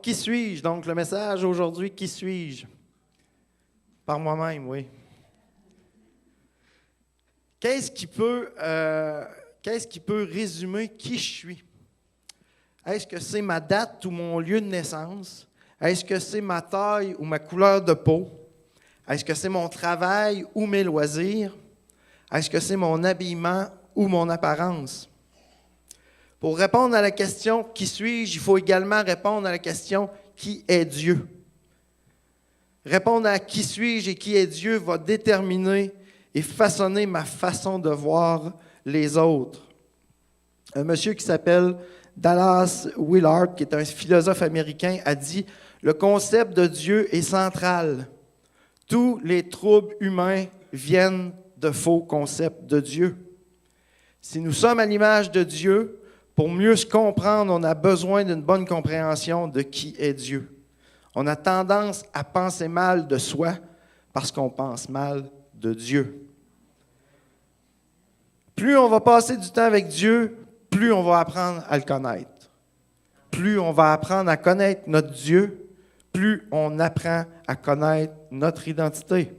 qui suis-je? Donc, le message aujourd'hui, qui suis-je? Par moi-même, oui. Qu'est-ce qui peut résumer qui je suis? Est-ce que c'est ma date ou mon lieu de naissance? Est-ce que c'est ma taille ou ma couleur de peau? Est-ce que c'est mon travail ou mes loisirs? Est-ce que c'est mon habillement ou mon apparence? Pour répondre à la question « Qui suis-je », il faut également répondre à la question « Qui est Dieu ». Répondre à « Qui suis-je » et « Qui est Dieu » va déterminer et façonner ma façon de voir les autres. Un monsieur qui s'appelle Dallas Willard, qui est un philosophe américain, a dit « Le concept de Dieu est central. Tous les troubles humains viennent de faux concepts de Dieu. Si nous sommes à l'image de Dieu, pour mieux se comprendre, on a besoin d'une bonne compréhension de qui est Dieu. On a tendance à penser mal de soi parce qu'on pense mal de Dieu. Plus on va passer du temps avec Dieu, plus on va apprendre à le connaître. Plus on va apprendre à connaître notre Dieu, plus on apprend à connaître notre identité.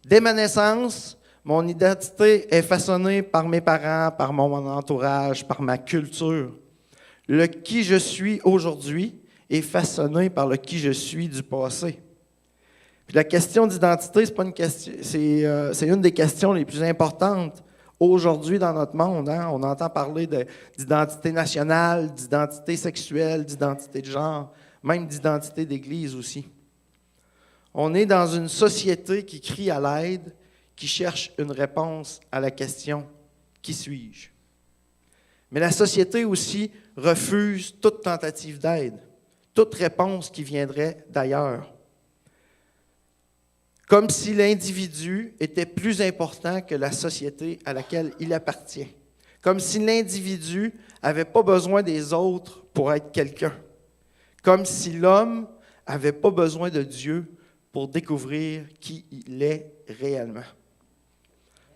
Dès ma naissance, mon identité est façonnée par mes parents, par mon entourage, par ma culture. Le qui je suis aujourd'hui est façonné par le qui je suis du passé. Puis la question d'identité, c'est une des questions les plus importantes aujourd'hui dans notre monde. Hein? On entend parler d'identité nationale, d'identité sexuelle, d'identité de genre, même d'identité d'Église aussi. On est dans une société qui crie à l'aide, qui cherche une réponse à la question « Qui suis-je » ? Mais la société aussi refuse toute tentative d'aide, toute réponse qui viendrait d'ailleurs. Comme si l'individu était plus important que la société à laquelle il appartient. Comme si l'individu n'avait pas besoin des autres pour être quelqu'un. Comme si l'homme n'avait pas besoin de Dieu pour découvrir qui il est réellement.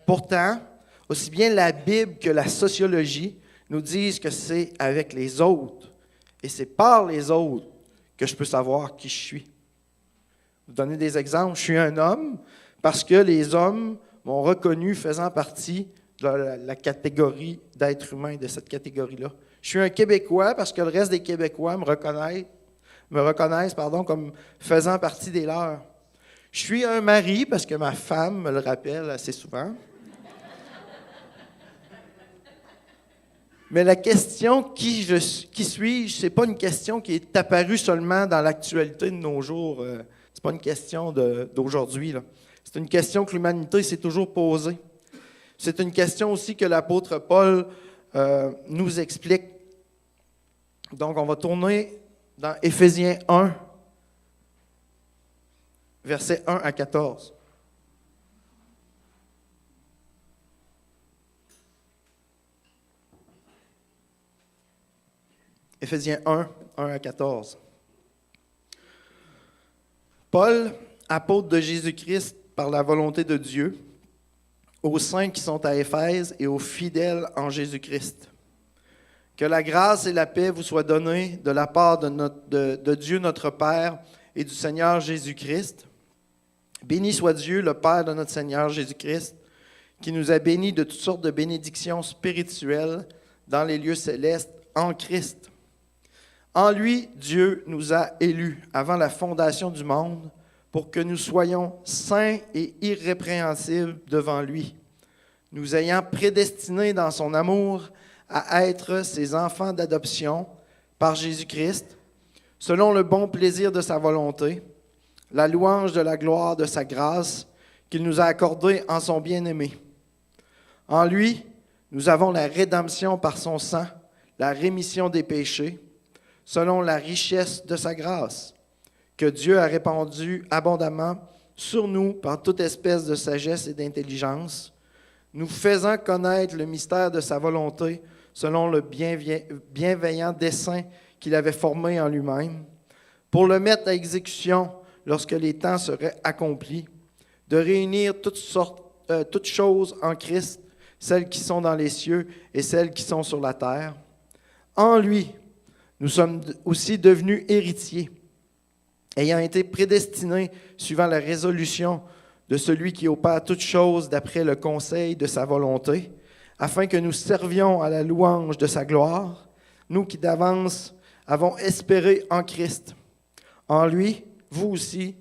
Pourtant, aussi bien la Bible que la sociologie nous disent que c'est avec les autres et c'est par les autres que je peux savoir qui je suis. Je vais vous donner des exemples. Je suis un homme parce que les hommes m'ont reconnu faisant partie de la catégorie d'être humain, de cette catégorie-là. Je suis un Québécois parce que le reste des Québécois me reconnaissent comme faisant partie des leurs. Je suis un mari parce que ma femme me le rappelle assez souvent. Mais la question « qui suis-je » ce n'est pas une question qui est apparue seulement dans l'actualité de nos jours. Ce n'est pas une question d'aujourd'hui. C'est une question que l'humanité s'est toujours posée. C'est une question aussi que l'apôtre Paul nous explique. Donc, on va tourner dans Éphésiens 1, versets 1 à 14. Éphésiens 1, 1 à 14. Paul, apôtre de Jésus-Christ par la volonté de Dieu, aux saints qui sont à Éphèse et aux fidèles en Jésus-Christ. Que la grâce et la paix vous soient données de la part de Dieu notre Père et du Seigneur Jésus-Christ. Béni soit Dieu, le Père de notre Seigneur Jésus-Christ, qui nous a bénis de toutes sortes de bénédictions spirituelles dans les lieux célestes en Christ. En lui, Dieu nous a élus avant la fondation du monde pour que nous soyons saints et irrépréhensibles devant lui, nous ayant prédestinés dans son amour à être ses enfants d'adoption par Jésus-Christ, selon le bon plaisir de sa volonté, la louange de la gloire de sa grâce qu'il nous a accordée en son bien-aimé. En lui, nous avons la rédemption par son sang, la rémission des péchés, selon la richesse de sa grâce, que Dieu a répandue abondamment sur nous par toute espèce de sagesse et d'intelligence, nous faisant connaître le mystère de sa volonté selon le bienveillant dessein qu'il avait formé en lui-même, pour le mettre à exécution lorsque les temps seraient accomplis, de réunir toutes choses en Christ, celles qui sont dans les cieux et celles qui sont sur la terre. En lui, nous sommes aussi devenus héritiers, ayant été prédestinés suivant la résolution de celui qui opère toutes choses d'après le conseil de sa volonté, afin que nous servions à la louange de sa gloire, nous qui d'avance avons espéré en Christ. En lui, vous aussi,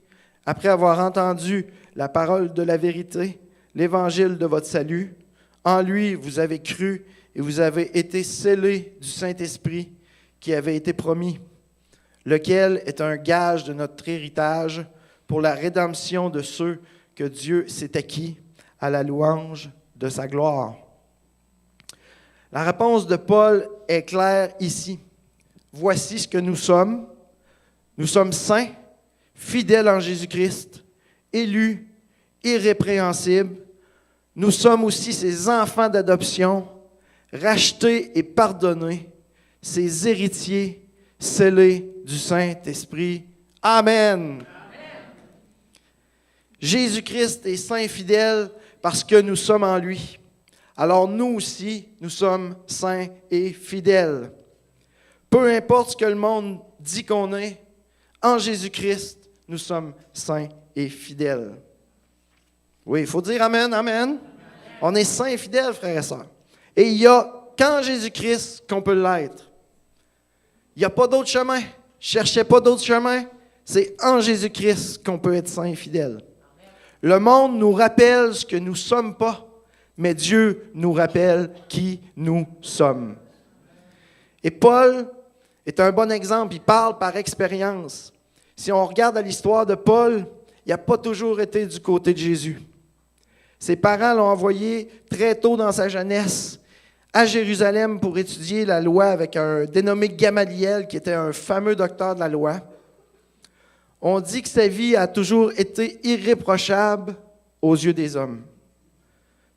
après avoir entendu la parole de la vérité, l'évangile de votre salut, en lui vous avez cru et vous avez été scellés du Saint-Esprit qui avait été promis, lequel est un gage de notre héritage pour la rédemption de ceux que Dieu s'est acquis à la louange de sa gloire. La réponse de Paul est claire ici. Voici ce que nous sommes. Nous sommes saints, fidèles en Jésus-Christ, élus, irrépréhensibles. Nous sommes aussi ses enfants d'adoption, rachetés et pardonnés, ses héritiers, scellés du Saint-Esprit. Amen. Jésus-Christ est saint et fidèle parce que nous sommes en lui. Alors nous aussi, nous sommes saints et fidèles. Peu importe ce que le monde dit qu'on est, en Jésus-Christ, nous sommes saints et fidèles. Oui, il faut dire Amen, Amen. On est saints et fidèles, frères et sœurs. Et il n'y a qu'en Jésus-Christ qu'on peut l'être. Il n'y a pas d'autre chemin. Cherchez pas d'autre chemin. C'est en Jésus-Christ qu'on peut être saint et fidèle. Le monde nous rappelle ce que nous ne sommes pas, mais Dieu nous rappelle qui nous sommes. Et Paul est un bon exemple. Il parle par expérience. Si on regarde à l'histoire de Paul, il n'a pas toujours été du côté de Jésus. Ses parents l'ont envoyé très tôt dans sa jeunesse à Jérusalem pour étudier la loi avec un dénommé Gamaliel, qui était un fameux docteur de la loi. On dit que sa vie a toujours été irréprochable aux yeux des hommes.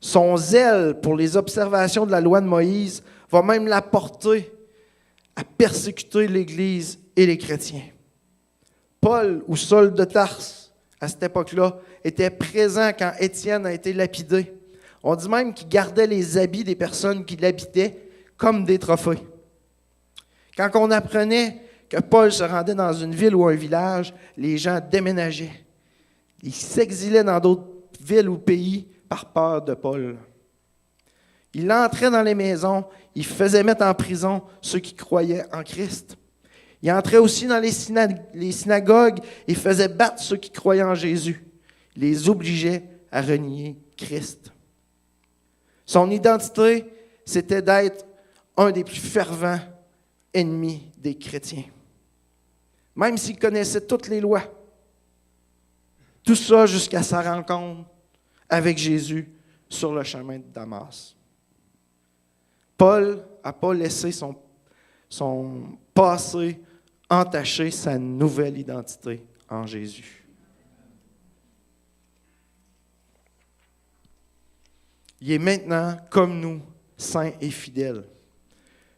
Son zèle pour les observations de la loi de Moïse va même l'apporter à persécuter l'Église et les chrétiens. Paul, ou Saul de Tarse, à cette époque-là, était présent quand Étienne a été lapidé. On dit même qu'il gardait les habits des personnes qui l'habitaient comme des trophées. Quand on apprenait que Paul se rendait dans une ville ou un village, les gens déménageaient. Ils s'exilaient dans d'autres villes ou pays par peur de Paul. Il entrait dans les maisons, il faisait mettre en prison ceux qui croyaient en Christ. Il entrait aussi dans les synagogues et faisait battre ceux qui croyaient en Jésus. Il les obligeait à renier Christ. Son identité, c'était d'être un des plus fervents ennemis des chrétiens. Même s'il connaissait toutes les lois. Tout ça jusqu'à sa rencontre avec Jésus sur le chemin de Damas. Paul n'a pas laissé son passé entacher sa nouvelle identité en Jésus. Il est maintenant, comme nous, saint et fidèle.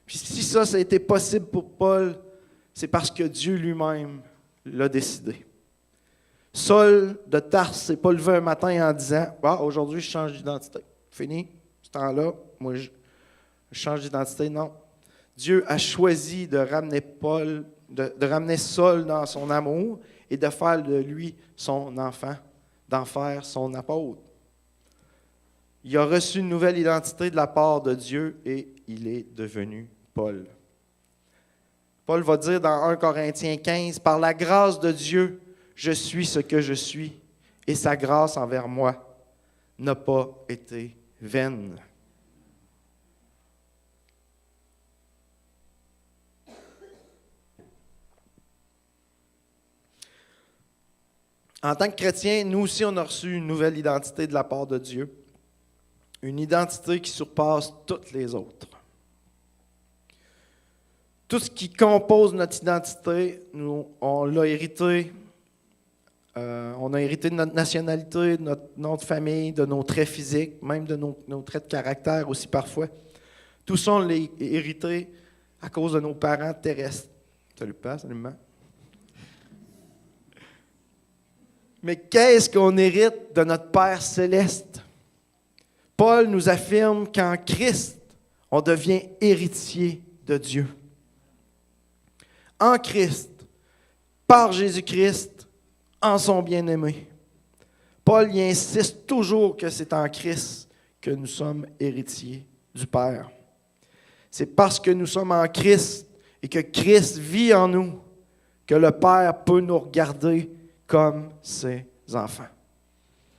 Puis si ça a été possible pour Paul, c'est parce que Dieu lui-même l'a décidé. Saul de Tarse ne s'est pas levé un matin en disant « Ah, aujourd'hui, je change d'identité. Fini, ce temps-là, moi, je change d'identité. » Non. Dieu a choisi de ramener de ramener Saul dans son amour et de faire de lui son enfant, d'en faire son apôtre. Il a reçu une nouvelle identité de la part de Dieu et il est devenu Paul. Paul va dire dans 1 Corinthiens 15, « Par la grâce de Dieu, je suis ce que je suis, et sa grâce envers moi n'a pas été vaine. » En tant que chrétiens, nous aussi, on a reçu une nouvelle identité de la part de Dieu. Une identité qui surpasse toutes les autres. Tout ce qui compose notre identité, nous, on l'a hérité. On a hérité de notre nationalité, de notre nom de famille, de nos traits physiques, même de nos traits de caractère aussi parfois. Tout ça, on l'a hérité à cause de nos parents terrestres. Salut Père, salut maman. Mais qu'est-ce qu'on hérite de notre Père céleste? Paul nous affirme qu'en Christ, on devient héritier de Dieu. en Christ, par Jésus-Christ, en son bien-aimé. Paul y insiste toujours que c'est en Christ que nous sommes héritiers du Père. C'est parce que nous sommes en Christ et que Christ vit en nous que le Père peut nous regarder comme ses enfants.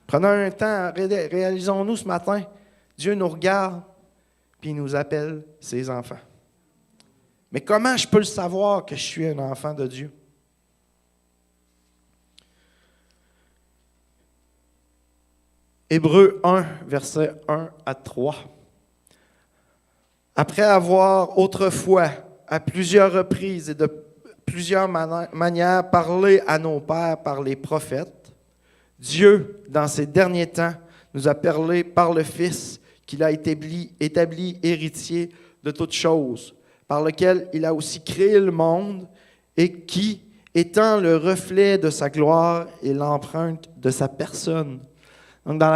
Prenons un temps, réalisons-nous ce matin, Dieu nous regarde puis il nous appelle ses enfants. Mais comment je peux le savoir que je suis un enfant de Dieu? Hébreux 1, versets 1 à 3. Après avoir autrefois, à plusieurs reprises et de plusieurs manières, parlé à nos pères par les prophètes, Dieu, dans ces derniers temps, nous a parlé par le Fils qu'il a établi héritier de toutes choses, par lequel il a aussi créé le monde et qui, étant le reflet de sa gloire et l'empreinte de sa personne. Donc, dans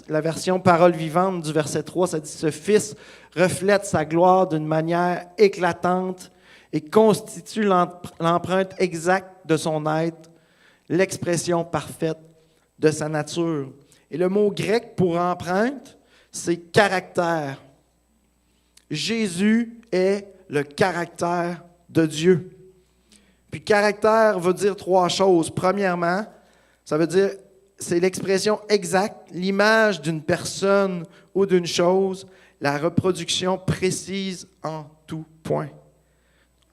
la version Parole vivante du verset 3, ça dit « Ce Fils reflète sa gloire d'une manière éclatante et constitue l'empreinte exacte de son être, l'expression parfaite de sa nature. » Et le mot grec pour empreinte, c'est caractère. Jésus est le caractère de Dieu. Puis caractère veut dire trois choses. Premièrement, ça veut dire, c'est l'expression exacte, l'image d'une personne ou d'une chose, la reproduction précise en tout point.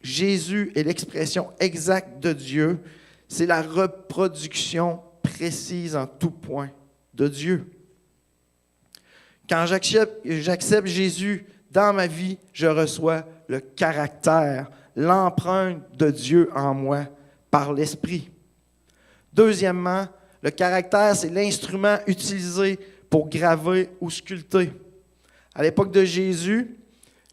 Jésus est l'expression exacte de Dieu, c'est la reproduction précise en tout point de Dieu. Quand j'accepte Jésus dans ma vie, je reçois le caractère, l'empreinte de Dieu en moi par l'Esprit. Deuxièmement, le caractère, c'est l'instrument utilisé pour graver ou sculpter. À l'époque de Jésus,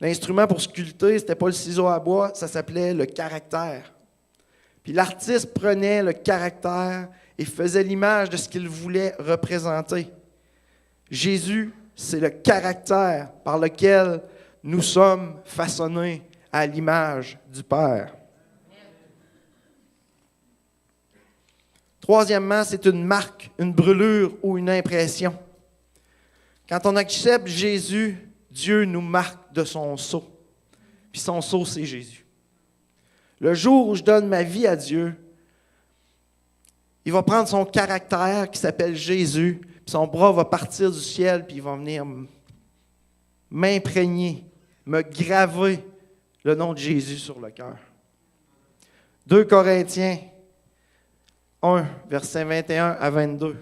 l'instrument pour sculpter, ce n'était pas le ciseau à bois, ça s'appelait le caractère. Puis l'artiste prenait le caractère et faisait l'image de ce qu'il voulait représenter. Jésus, c'est le caractère par lequel nous sommes façonnés à l'image du Père. Troisièmement, c'est une marque, une brûlure ou une impression. Quand on accepte Jésus, Dieu nous marque de son sceau. Puis son sceau, c'est Jésus. Le jour où je donne ma vie à Dieu, il va prendre son caractère qui s'appelle Jésus, puis son bras va partir du ciel, puis il va venir m'imprégner, me graver le nom de Jésus sur le cœur. 2 Corinthiens 1, versets 21 à 22.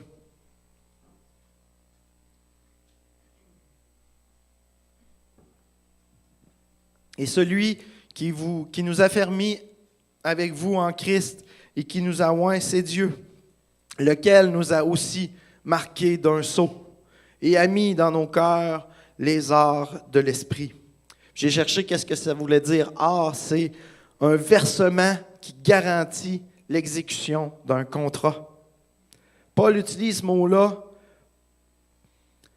Et celui qui nous a fermis avec vous en Christ et qui nous a oints, c'est Dieu, lequel nous a aussi marqués d'un sceau et a mis dans nos cœurs les arts de l'esprit. J'ai cherché qu'est-ce que ça voulait dire. Art, c'est un versement qui garantit l'exécution d'un contrat. Paul utilise ce mot-là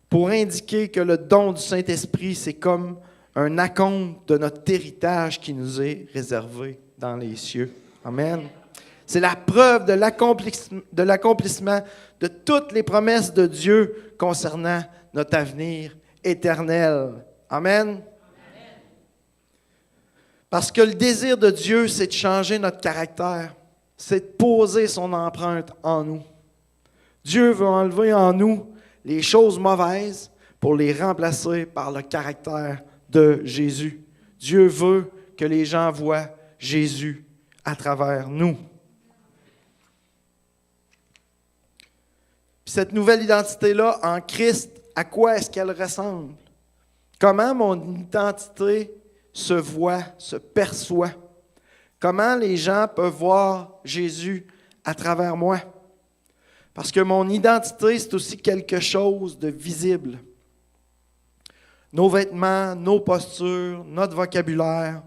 pour indiquer que le don du Saint-Esprit, c'est comme un acompte de notre héritage qui nous est réservé dans les cieux. Amen. C'est la preuve de l'accomplissement de toutes les promesses de Dieu concernant notre avenir éternel. Amen. Parce que le désir de Dieu, c'est de changer notre caractère, c'est de poser son empreinte en nous. Dieu veut enlever en nous les choses mauvaises pour les remplacer par le caractère de Jésus. Dieu veut que les gens voient Jésus à travers nous. Puis cette nouvelle identité-là, en Christ, à quoi est-ce qu'elle ressemble? Comment mon identité se voit, se perçoit? Comment les gens peuvent voir Jésus à travers moi? Parce que mon identité, c'est aussi quelque chose de visible. Nos vêtements, nos postures, notre vocabulaire,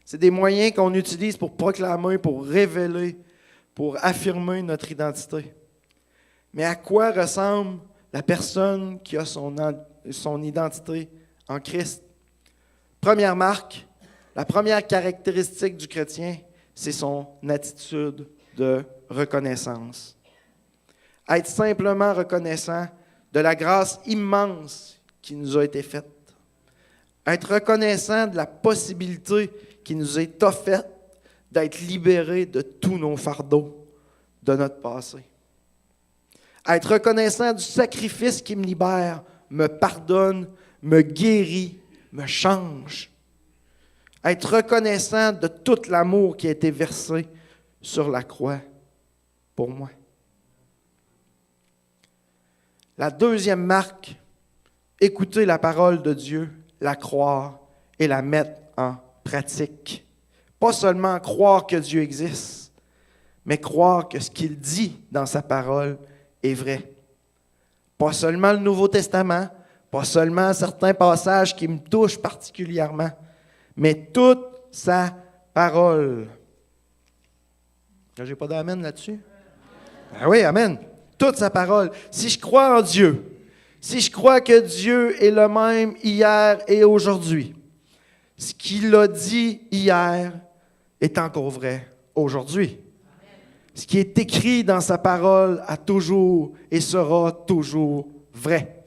c'est des moyens qu'on utilise pour proclamer, pour révéler, pour affirmer notre identité. Mais à quoi ressemble la personne qui a son identité en Christ? Première marque, la première caractéristique du chrétien, c'est son attitude de reconnaissance. Être simplement reconnaissant de la grâce immense qui nous a été faite. Être reconnaissant de la possibilité qui nous est offerte d'être libérés de tous nos fardeaux de notre passé. Être reconnaissant du sacrifice qui me libère, me pardonne, me guérit, me change. Être reconnaissant de tout l'amour qui a été versé sur la croix pour moi. La deuxième marque, écouter la parole de Dieu, la croire et la mettre en pratique. Pas seulement croire que Dieu existe, mais croire que ce qu'il dit dans sa parole est vrai. Pas seulement le Nouveau Testament, pas seulement certains passages qui me touchent particulièrement, mais toute sa parole. J'ai pas d'amen là-dessus? Ah oui, amen. Toute sa parole. Si je crois en Dieu, si je crois que Dieu est le même hier et aujourd'hui, ce qu'il a dit hier est encore vrai aujourd'hui. Ce qui est écrit dans sa parole a toujours et sera toujours vrai.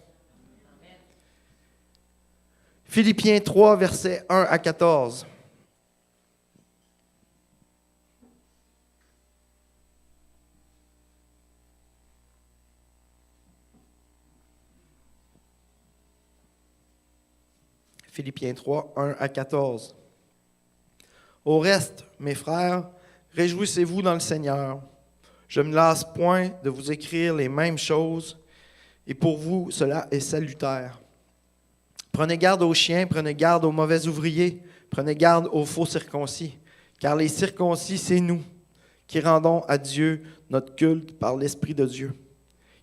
Philippiens 3, versets 1 à 14. Philippiens 3, 1 à 14. Au reste, mes frères, réjouissez-vous dans le Seigneur. Je ne me lasse point de vous écrire les mêmes choses, et pour vous, cela est salutaire. Prenez garde aux chiens, prenez garde aux mauvais ouvriers, prenez garde aux faux circoncis, car les circoncis, c'est nous, qui rendons à Dieu notre culte par l'Esprit de Dieu,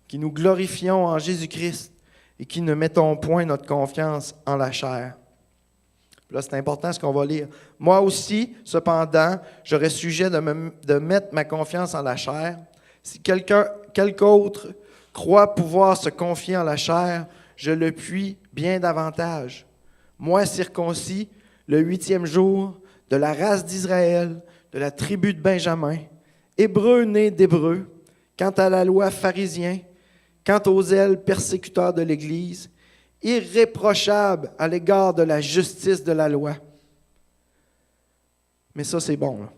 qui nous glorifions en Jésus-Christ et qui ne mettons point notre confiance en la chair. Là, c'est important ce qu'on va lire. Moi aussi, cependant, j'aurais sujet de mettre ma confiance en la chair. Si quelque autre croit pouvoir se confier en la chair, je le puis bien davantage. Moi, circoncis, le 8e jour, de la race d'Israël, de la tribu de Benjamin, hébreu né d'hébreu, quant à la loi pharisien, quant aux zèles persécuteurs de l'Église, irréprochable à l'égard de la justice de la loi. Mais ça, c'est bon. Là.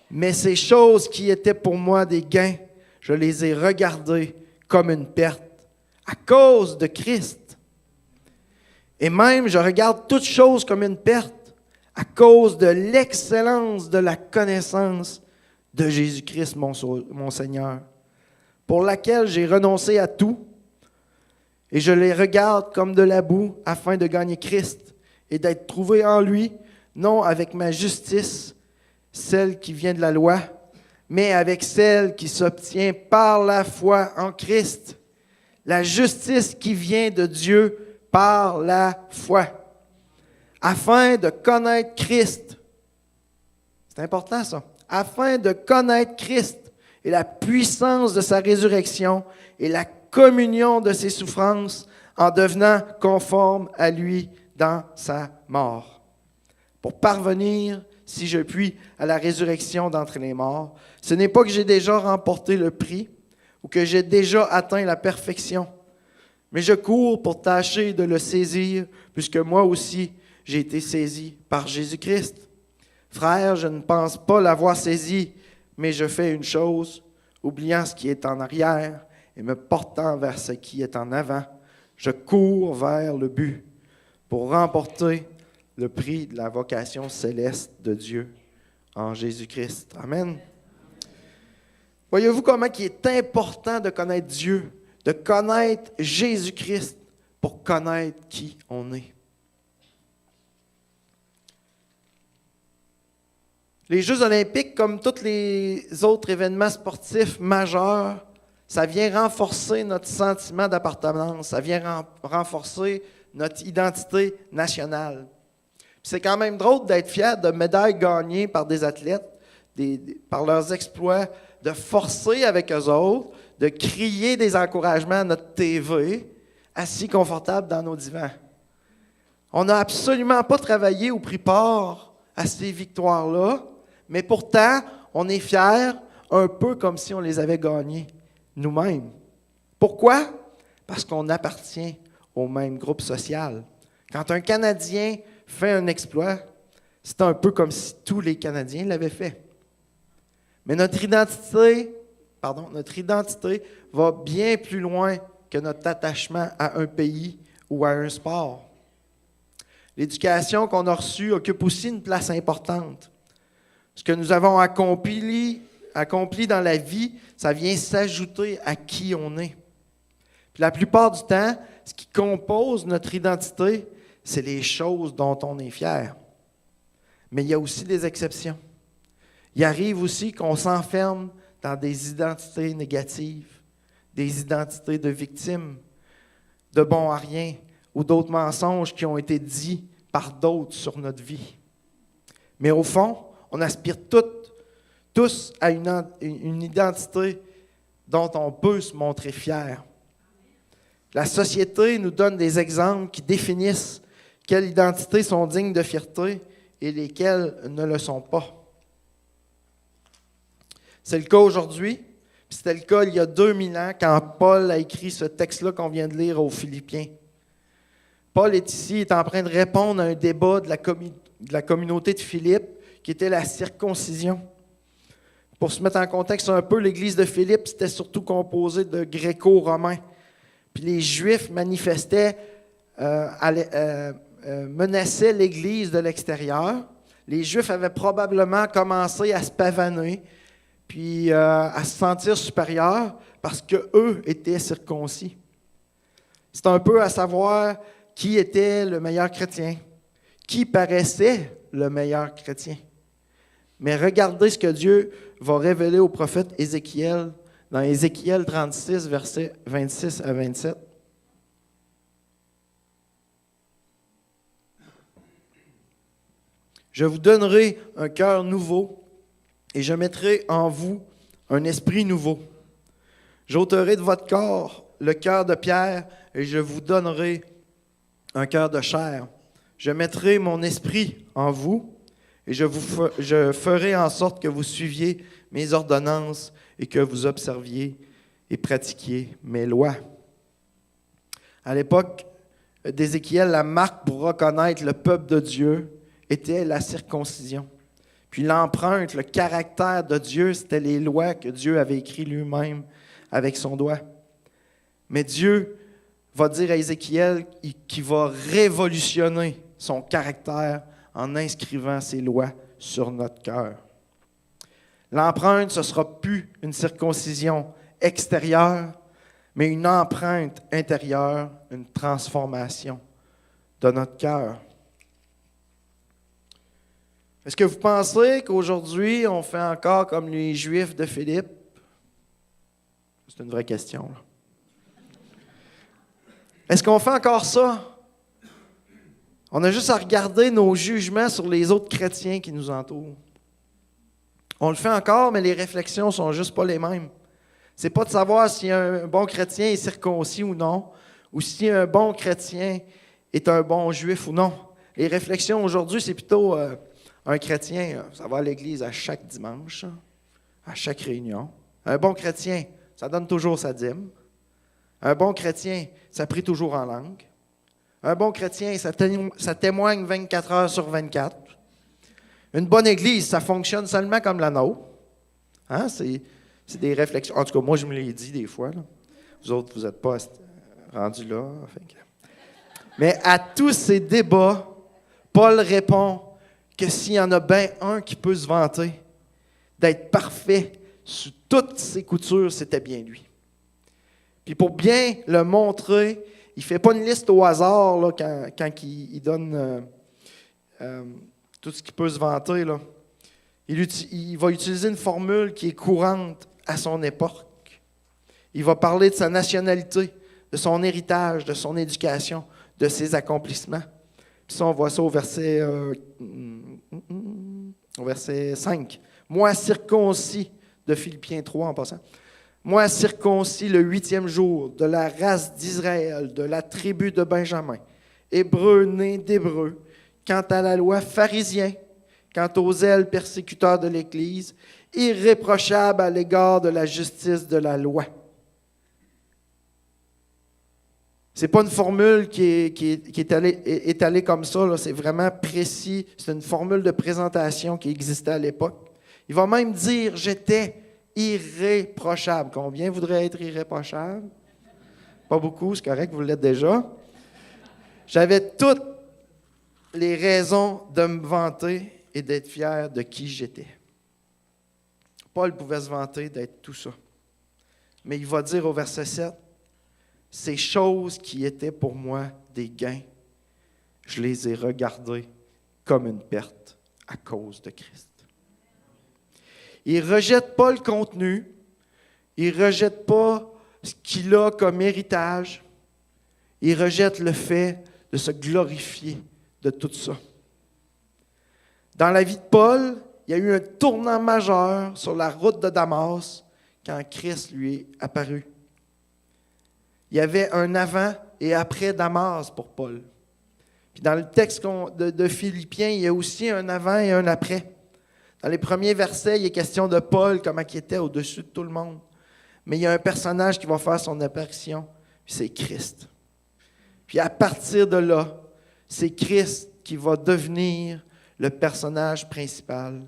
Mais ces choses qui étaient pour moi des gains, je les ai regardées comme une perte à cause de Christ. Et même, je regarde toutes choses comme une perte à cause de l'excellence de la connaissance de Jésus-Christ, mon Seigneur, pour laquelle j'ai renoncé à tout, et je les regarde comme de la boue afin de gagner Christ et d'être trouvé en lui, non avec ma justice, celle qui vient de la loi, mais avec celle qui s'obtient par la foi en Christ, la justice qui vient de Dieu par la foi, afin de connaître Christ. C'est important ça. Afin de connaître Christ et la puissance de sa résurrection et la communion de ses souffrances en devenant conforme à lui dans sa mort. Pour parvenir, si je puis, à la résurrection d'entre les morts, ce n'est pas que j'ai déjà remporté le prix ou que j'ai déjà atteint la perfection, mais je cours pour tâcher de le saisir, puisque moi aussi j'ai été saisi par Jésus-Christ. Frères, je ne pense pas l'avoir saisi, mais je fais une chose, oubliant ce qui est en arrière, et me portant vers ce qui est en avant, je cours vers le but pour remporter le prix de la vocation céleste de Dieu en Jésus-Christ. Amen. Voyez-vous comment il est important de connaître Dieu, de connaître Jésus-Christ pour connaître qui on est. Les Jeux olympiques, comme tous les autres événements sportifs majeurs, ça vient renforcer notre sentiment d'appartenance, ça vient renforcer notre identité nationale. Puis c'est quand même drôle d'être fier de médailles gagnées par des athlètes, par leurs exploits, de forcer avec eux autres, de crier des encouragements à notre TV, assis confortable dans nos divans. On n'a absolument pas travaillé ou pris part à ces victoires-là, mais pourtant, on est fiers un peu comme si on les avait gagnés nous-mêmes. Pourquoi? Parce qu'on appartient au même groupe social. Quand un Canadien fait un exploit, c'est un peu comme si tous les Canadiens l'avaient fait. Mais notre identité va bien plus loin que notre attachement à un pays ou à un sport. L'éducation qu'on a reçue occupe aussi une place importante. Ce que nous avons accompli dans la vie, ça vient s'ajouter à qui on est. Puis la plupart du temps, ce qui compose notre identité, c'est les choses dont on est fier. Mais il y a aussi des exceptions. Il arrive aussi qu'on s'enferme dans des identités négatives, des identités de victimes, de bons à rien, ou d'autres mensonges qui ont été dits par d'autres sur notre vie. Mais au fond, on aspire tous à une identité dont on peut se montrer fier. La société nous donne des exemples qui définissent quelles identités sont dignes de fierté et lesquelles ne le sont pas. C'est le cas aujourd'hui, puis c'était le cas il y a 2000 ans quand Paul a écrit ce texte-là qu'on vient de lire aux Philippiens. Paul est en train de répondre à un débat de la communauté de Philippe qui était la circoncision. Pour se mettre en contexte un peu, l'église de Philippe, c'était surtout composé de gréco-romains. Puis les Juifs manifestaient, menaçaient l'église de l'extérieur. Les Juifs avaient probablement commencé à se pavaner, puis à se sentir supérieurs parce qu'eux étaient circoncis. C'est un peu à savoir qui était le meilleur chrétien, qui paraissait le meilleur chrétien. Mais regardez ce que Dieu va révéler au prophète Ézéchiel, dans Ézéchiel 36, versets 26 à 27. Je vous donnerai un cœur nouveau et je mettrai en vous un esprit nouveau. J'ôterai de votre corps le cœur de pierre et je vous donnerai un cœur de chair. Je mettrai mon esprit en vous et je ferai en sorte que vous suiviez mes ordonnances et que vous observiez et pratiquiez mes lois. À l'époque d'Ézéchiel, la marque pour reconnaître le peuple de Dieu était la circoncision. Puis l'empreinte, le caractère de Dieu, c'était les lois que Dieu avait écrites lui-même avec son doigt. Mais Dieu va dire à Ézéchiel qu'il va révolutionner son caractère en inscrivant ses lois sur notre cœur. L'empreinte, ce ne sera plus une circoncision extérieure, mais une empreinte intérieure, une transformation de notre cœur. Est-ce que vous pensez qu'aujourd'hui, on fait encore comme les Juifs de Philippe? C'est une vraie question, là. Est-ce qu'on fait encore ça? On a juste à regarder nos jugements sur les autres chrétiens qui nous entourent. On le fait encore, mais les réflexions ne sont juste pas les mêmes. Ce n'est pas de savoir si un bon chrétien est circoncis ou non, ou si un bon chrétien est un bon juif ou non. Les réflexions aujourd'hui, c'est plutôt un chrétien, ça va à l'église à chaque dimanche, à chaque réunion. Un bon chrétien, ça donne toujours sa dîme. Un bon chrétien, ça prie toujours en langue. Un bon chrétien, ça témoigne 24 heures sur 24. Une bonne église, ça fonctionne seulement comme la nôtre. Hein? C'est des réflexions. En tout cas, moi, je me l'ai dit des fois. Là. Vous autres, vous n'êtes pas rendus là. Mais à tous ces débats, Paul répond que s'il y en a bien un qui peut se vanter d'être parfait sous toutes ses coutures, c'était bien lui. Puis pour bien le montrer, il ne fait pas une liste au hasard là, quand il donne tout ce qu'il peut se vanter. Là. Il va utiliser une formule qui est courante à son époque. Il va parler de sa nationalité, de son héritage, de son éducation, de ses accomplissements. Puis ça, on voit ça au verset 5. « Moi, circoncis » de Philippiens 3 en passant. Moi, circoncis le 8e jour, de la race d'Israël, de la tribu de Benjamin, hébreu né d'hébreu, quant à la loi, pharisien, quant aux zèles persécuteurs de l'Église, irréprochable à l'égard de la justice de la loi. Ce n'est pas une formule qui est étalée comme ça, là. C'est vraiment précis. C'est une formule de présentation qui existait à l'époque. Il va même dire « j'étais irréprochable ». Combien voudrait être irréprochable? Pas beaucoup, c'est correct, vous l'êtes déjà. J'avais toutes les raisons de me vanter et d'être fier de qui j'étais. Paul pouvait se vanter d'être tout ça. Mais il va dire au verset 7, « Ces choses qui étaient pour moi des gains, je les ai regardées comme une perte à cause de Christ. » Il ne rejette pas le contenu, il ne rejette pas ce qu'il a comme héritage, il rejette le fait de se glorifier de tout ça. Dans la vie de Paul, il y a eu un tournant majeur sur la route de Damas quand Christ lui est apparu. Il y avait un avant et après Damas pour Paul. Puis dans le texte de Philippiens, il y a aussi un avant et un après. Dans les premiers versets, il est question de Paul, comment il était au-dessus de tout le monde. Mais il y a un personnage qui va faire son apparition, puis c'est Christ. Puis à partir de là, c'est Christ qui va devenir le personnage principal.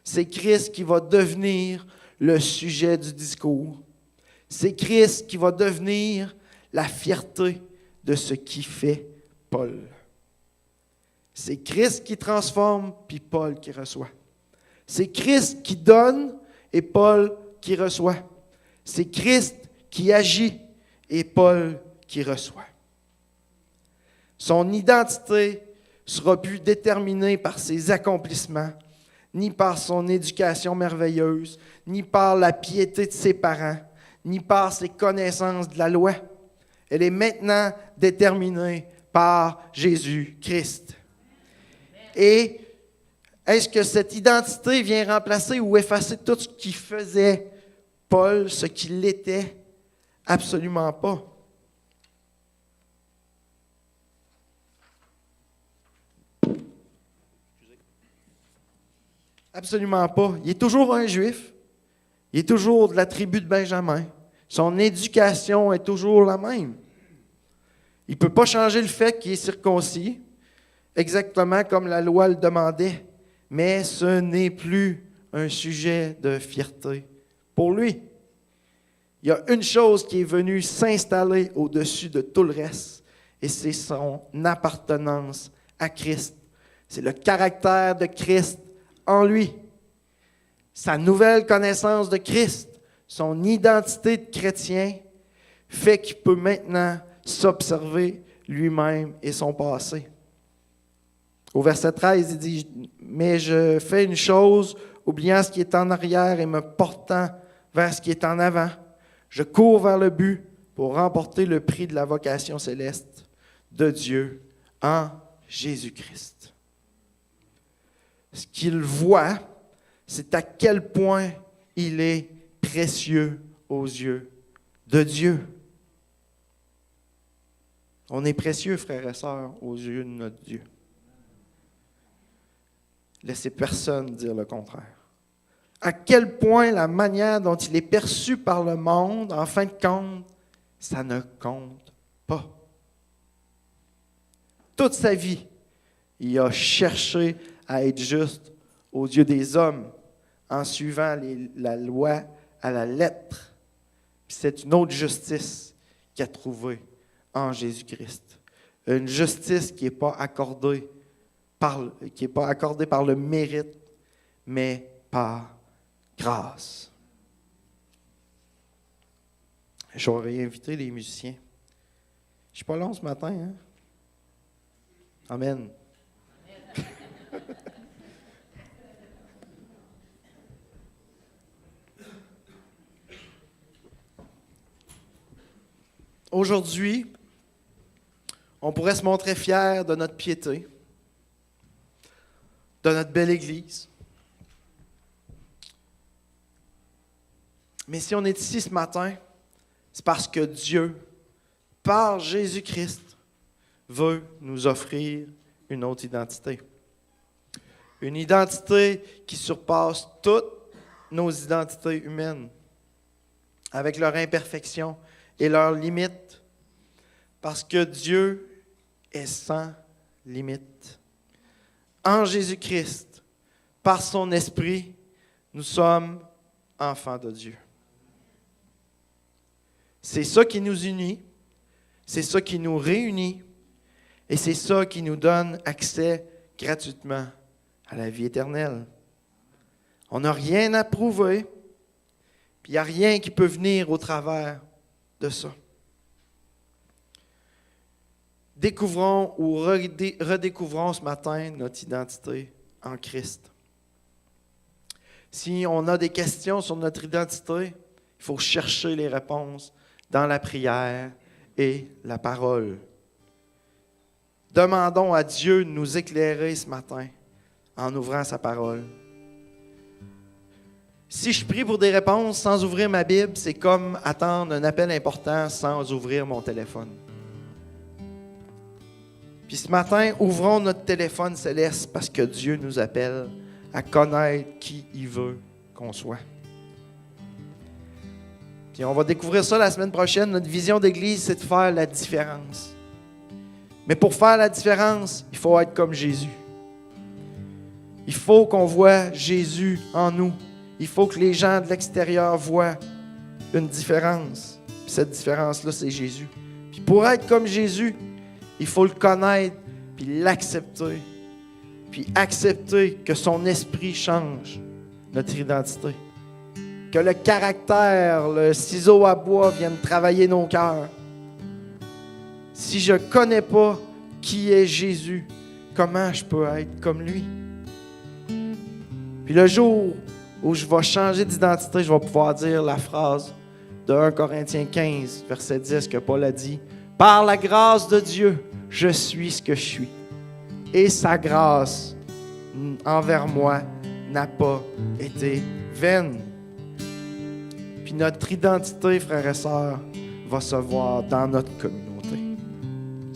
C'est Christ qui va devenir le sujet du discours. C'est Christ qui va devenir la fierté de ce qui fait Paul. C'est Christ qui transforme, puis Paul qui reçoit. C'est Christ qui donne et Paul qui reçoit. C'est Christ qui agit et Paul qui reçoit. Son identité ne sera plus déterminée par ses accomplissements, ni par son éducation merveilleuse, ni par la piété de ses parents, ni par ses connaissances de la loi. Elle est maintenant déterminée par Jésus-Christ. Et est-ce que cette identité vient remplacer ou effacer tout ce qui faisait Paul, ce qu'il était? Absolument pas. Absolument pas. Il est toujours un Juif. Il est toujours de la tribu de Benjamin. Son éducation est toujours la même. Il ne peut pas changer le fait qu'il est circoncis, exactement comme la loi le demandait. Mais ce n'est plus un sujet de fierté pour lui. Il y a une chose qui est venue s'installer au-dessus de tout le reste, et c'est son appartenance à Christ. C'est le caractère de Christ en lui. Sa nouvelle connaissance de Christ, son identité de chrétien, fait qu'il peut maintenant s'observer lui-même et son passé. Au verset 13, il dit « Mais je fais une chose, oubliant ce qui est en arrière et me portant vers ce qui est en avant. Je cours vers le but pour remporter le prix de la vocation céleste de Dieu en Jésus-Christ. » Ce qu'il voit, c'est à quel point il est précieux aux yeux de Dieu. On est précieux, frères et sœurs, aux yeux de notre Dieu. Laissez personne dire le contraire. À quel point la manière dont il est perçu par le monde, en fin de compte, ça ne compte pas. Toute sa vie, il a cherché à être juste aux yeux des hommes en suivant la loi à la lettre. Puis c'est une autre justice qu'il a trouvée en Jésus-Christ. Une justice qui n'est pas accordée par le mérite, mais par grâce. J'aurais invité les musiciens. Je ne suis pas long ce matin, hein? Amen. Aujourd'hui, on pourrait se montrer fiers de notre piété, de notre belle Église. Mais si on est ici ce matin, c'est parce que Dieu, par Jésus-Christ, veut nous offrir une autre identité. Une identité qui surpasse toute nos identités humaines, avec leurs imperfections et leurs limites, parce que Dieu est sans limite. En Jésus-Christ, par son Esprit, nous sommes enfants de Dieu. C'est ça qui nous unit, c'est ça qui nous réunit, et c'est ça qui nous donne accès gratuitement à la vie éternelle. On n'a rien à prouver, puis il n'y a rien qui peut venir au travers de ça. Découvrons ou redécouvrons ce matin notre identité en Christ. Si on a des questions sur notre identité, il faut chercher les réponses dans la prière et la parole. Demandons à Dieu de nous éclairer ce matin en ouvrant sa parole. Si je prie pour des réponses sans ouvrir ma Bible, c'est comme attendre un appel important sans ouvrir mon téléphone. Puis ce matin, ouvrons notre téléphone céleste parce que Dieu nous appelle à connaître qui il veut qu'on soit. Puis on va découvrir ça la semaine prochaine. Notre vision d'Église, c'est de faire la différence. Mais pour faire la différence, il faut être comme Jésus. Il faut qu'on voit Jésus en nous. Il faut que les gens de l'extérieur voient une différence. Puis cette différence-là, c'est Jésus. Puis pour être comme Jésus, il faut le connaître, puis l'accepter. Puis accepter que son esprit change notre identité. Que le caractère, le ciseau à bois vienne travailler nos cœurs. Si je ne connais pas qui est Jésus, comment je peux être comme lui? Puis le jour où je vais changer d'identité, je vais pouvoir dire la phrase de 1 Corinthiens 15, verset 10, que Paul a dit. « Par la grâce de Dieu, je suis ce que je suis. Et sa grâce envers moi n'a pas été vaine. » Puis notre identité, frères et sœurs, va se voir dans notre communauté.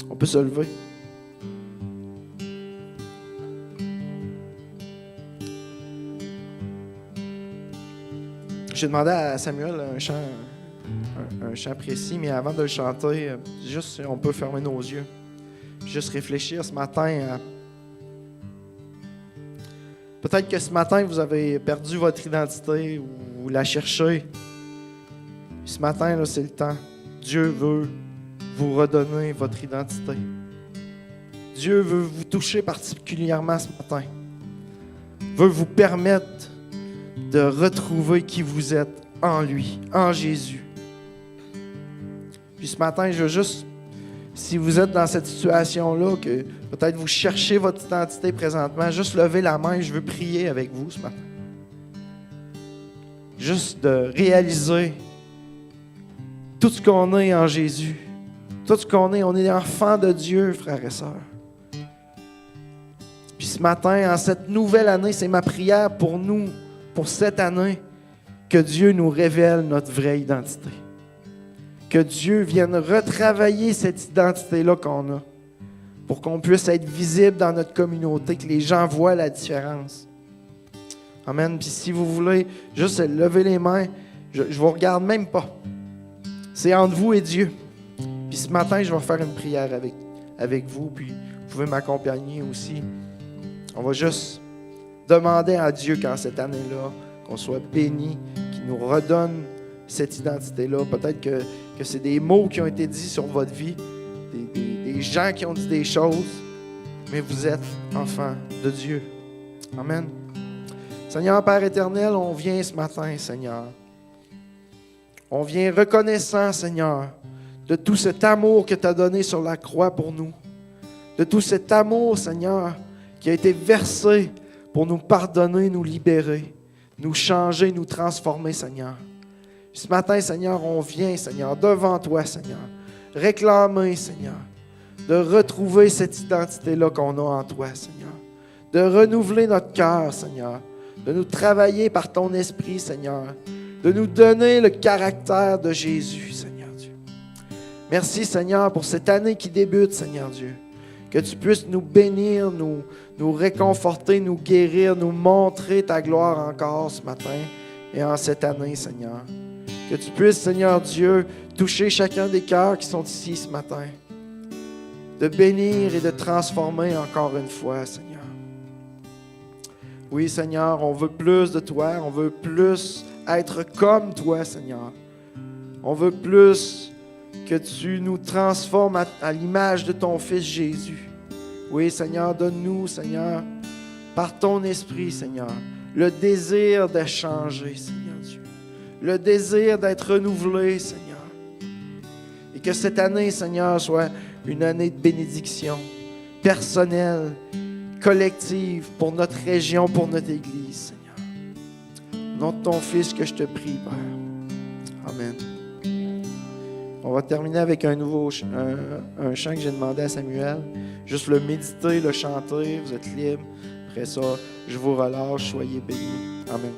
On peut se lever. J'ai demandé à Samuel un chant précis, mais avant de le chanter, juste on peut fermer nos yeux. Juste réfléchir ce matin à... Peut-être que ce matin, vous avez perdu votre identité ou vous la cherchez. Ce matin, là, c'est le temps. Dieu veut vous redonner votre identité. Dieu veut vous toucher particulièrement ce matin. Veut vous permettre de retrouver qui vous êtes en lui, en Jésus. Puis ce matin, je veux juste, si vous êtes dans cette situation-là, que peut-être vous cherchez votre identité présentement, juste lever la main, je veux prier avec vous ce matin. Juste de réaliser tout ce qu'on est en Jésus. Tout ce qu'on est, on est enfants de Dieu, frères et sœurs. Puis ce matin, en cette nouvelle année, c'est ma prière pour nous, pour cette année, que Dieu nous révèle notre vraie identité. Que Dieu vienne retravailler cette identité-là qu'on a, pour qu'on puisse être visible dans notre communauté, que les gens voient la différence. Amen. Puis si vous voulez juste lever les mains, je ne vous regarde même pas. C'est entre vous et Dieu. Puis ce matin, je vais faire une prière avec vous, puis vous pouvez m'accompagner aussi. On va juste demander à Dieu qu'en cette année-là, qu'on soit béni, qu'il nous redonne cette identité-là. Peut-être que c'est des mots qui ont été dits sur votre vie, des gens qui ont dit des choses, mais vous êtes enfants de Dieu. Amen. Seigneur, Père éternel, on vient ce matin, Seigneur. On vient reconnaissant, Seigneur, de tout cet amour que tu as donné sur la croix pour nous. De tout cet amour, Seigneur, qui a été versé pour nous pardonner, nous libérer, nous changer, nous transformer, Seigneur. Ce matin, Seigneur, on vient, Seigneur, devant toi, Seigneur, réclamer, Seigneur, de retrouver cette identité-là qu'on a en toi, Seigneur. De renouveler notre cœur, Seigneur. De nous travailler par ton esprit, Seigneur. De nous donner le caractère de Jésus, Seigneur Dieu. Merci, Seigneur, pour cette année qui débute, Seigneur Dieu. Que tu puisses nous bénir, nous réconforter, nous guérir, nous montrer ta gloire encore ce matin et en cette année, Seigneur. Que tu puisses, Seigneur Dieu, toucher chacun des cœurs qui sont ici ce matin. De bénir et de transformer encore une fois, Seigneur. Oui, Seigneur, on veut plus de toi, on veut plus être comme toi, Seigneur. On veut plus que tu nous transformes à l'image de ton Fils Jésus. Oui, Seigneur, donne-nous, Seigneur, par ton esprit, Seigneur, le désir de changer, Seigneur Dieu. Le désir d'être renouvelé, Seigneur. Et que cette année, Seigneur, soit une année de bénédiction personnelle, collective, pour notre région, pour notre Église, Seigneur. Au nom de ton Fils que je te prie, Père. Amen. On va terminer avec un chant que j'ai demandé à Samuel. Juste le méditer, le chanter, vous êtes libre. Après ça, je vous relâche, soyez bénis. Amen.